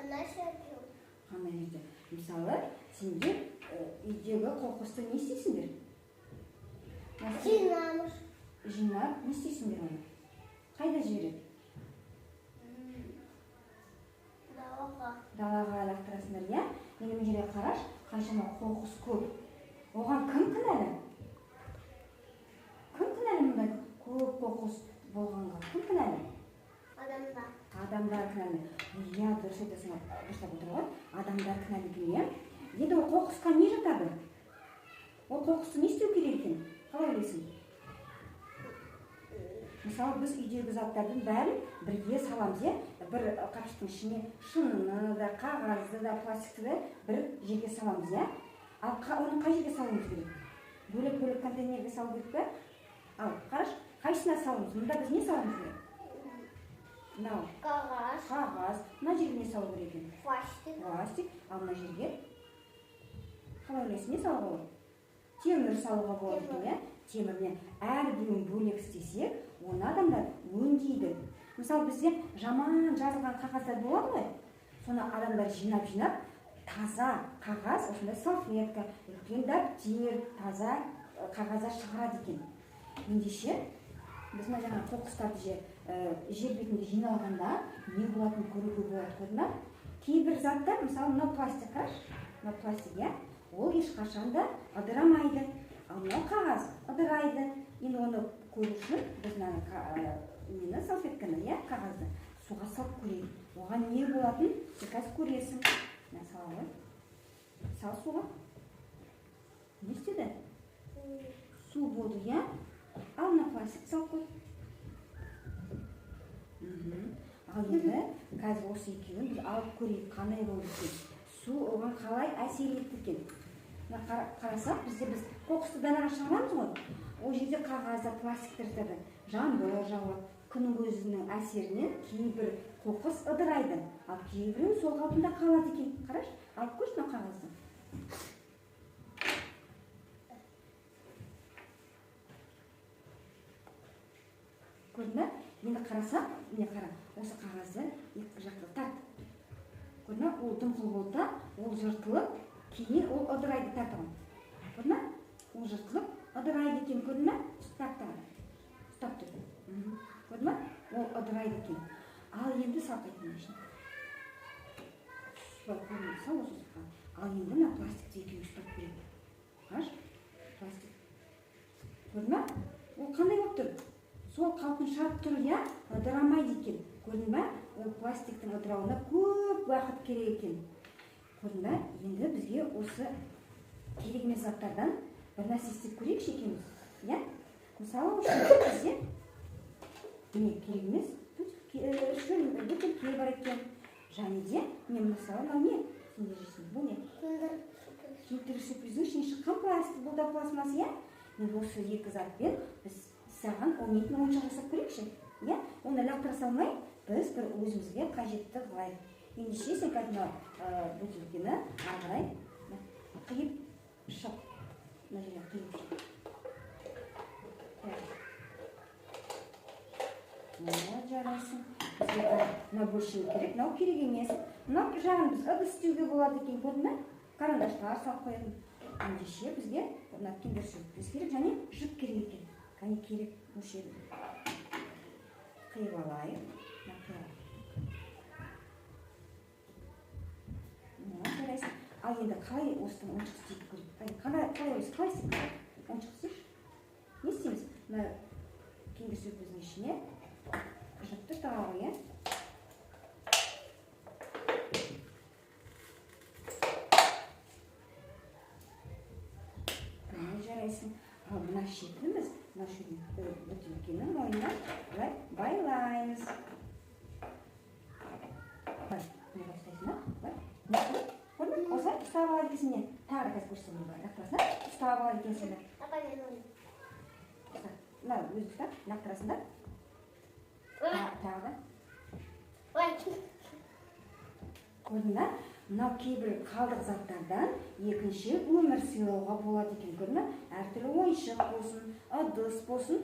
Қандай жерде? Мысалы, сендер үйдегі қоқысты не істейсіңдер? Жинап, не істейсіңдер оны? Қайда жібереді? Далаға лақтырасыңдар, иә? Енді мына жерге қараш, қаншама қоқыс көп. Оған кім кінәлі? Кім кінәлі мұндай көп қоқыс болғанға? Кім кінәлі? Адамдар кінәлі. Иә, дұрыс айтасың, дұрыстап отыр ғой. Адамдар кінәлі екен, иә? Енді ол қоқысқа не жатады? Ол қоқысты не істеу керек екен? Қалай ойлайсың? Мысалы, біз үйдегі заттардың бәрін бірге саламыз, иә? Бір қаптың ішіне шыныны да, қағазды да, пластикті да бір жерге саламыз, иә? Ал оны қай жерге салуымыз керек? Бөлек-бөлек контейнерге салу керек пе? Ал, қараш, қайсына салуымыз? Мұнда біз не салуымыз керек? Қағаз. Мына жерге не салу керек екен? Пластик. Ал мына жерге? Қалай ойлайсың, не салуға болады? Темір салуға болады екен, иә? Темірмен әрбірін бөлек істесек, оны адамдар өңдейді. Мысалы, бізде жаман жазылған қағаздар болады ғой? Соны адамдар жинап, таза қағаз, осындай салфетка, үлкен дәптер, таза қағаздар шығарады екен. Ендеше, біз мына жаңа қоқыстарды жер бетінде жиналғанда не болатынын көруге болады, көрдің бе? Кейбір заттар, мысалы, мынау пластик, қараш, мынау пластик, иә? Ол ешқашан да ыдырамайды. Ал мынау қағаз ыдырайды. Енді оны көру үшін біз мына салфетканы, иә, қағазды суға салып көрейік. Оған не болатынын сен қазір көресің. Мысалы, сал суға. Не істеді? Су болды, иә? Ал мына пластик салып қой. Ал енді қазір осы екеуін біз алып көрейік, қандай болды екен. Су оған қалай әсер етті екен. Қарасақ, біз қоқысты далаға шығарамыз ғой. Ол жерде қағазда, пластиктерді жаңбыр жауады. Күннің көзінің әсерінен кейбір қоқыс ыдырайды. Ал кейбірі сол қалпында қалады екен. Қараш, алып көрші мына қағазды. Көрдің бе? Енді қарасақ, міне қара, осы қағазды екі жаққа тарт. Көрдің бе? Ол дымқыл болды да, ол жыртылып, кейін ол ыдырайды тартыған. Көрдің бе? Ол жыртылып, ыдырайды екен, көрдің бе? Тартыған. Ұстап тұр. Көрдің бе? Ол ыдырайды екен. Ал енді сал қайтын машина. Сал осы саққан. Ал енді мына пластикті екеуі ұстап көреді. Қаш? Пластик. Көрдің бе? Ол қандай болып тұр? Сол қалпын шарт тұр, иә? Ыдырамайды екен. Көрдің бе? Ол пластиктің ыдырауына көп уақыт керек екен. Көрдің бе? Енді бізге осы керек емес заттардан бір нәрсе істеп көрейікші екенбіз. Иә? Мысалы, бізде не керек емес? Бөтелке бар екен. Және де, мен мысалы, не? Сендер жесің, бұл не? Киндер сюрприздің ішіне шыққан пластик, бұл да пластмас, иә? Енді осы екі затпен біз саған ойнайтын ойыншық жасап көрейікші. Иә? Оны лақтыра салмай, біз бір өзімізге қажетті қылайық. Ендеше сен қазір бөтелкені ағырай қиып шық. Мына жерге қиып шық. Жарайсың. Бізге мына бөлшегі керек, мынау керек емес. Мынау жағын біз ыдыс істеуге болады екен, көрдің бе? Карандаштар салып қоятын. Ендеше бізге мына киндер сюрприз керек және жіп керек екен. Қане керек мөлшері. Қиып алайық. Жарайсың. Ал енді қалай осыдан ойыншық істейді көрейік. Қалай істейді? Ойыншық істейші? Не істейміз? Мына киндер сюрприздің ішіне жіпті тағау, иә? Жарайсың. Ал мына шетіміз, мына бөтелкенің мойнына байлаймыз. Не бастайсың, ба? Көрдің? Осылай ұстап алады екенсің. Тағы қазір көрсем бар. Лақтырасың, ұстап алады екенсің. Апа, мен ойын. Мына өзі ұстап, лақтырасың да? Тағы да? Көрдің бе? Мынау кейбір қалдық заттардан екінші өмір сыйлауға болады екен, көрдің бе? Әртүрлі ойыншық болсын, ыдыс болсын.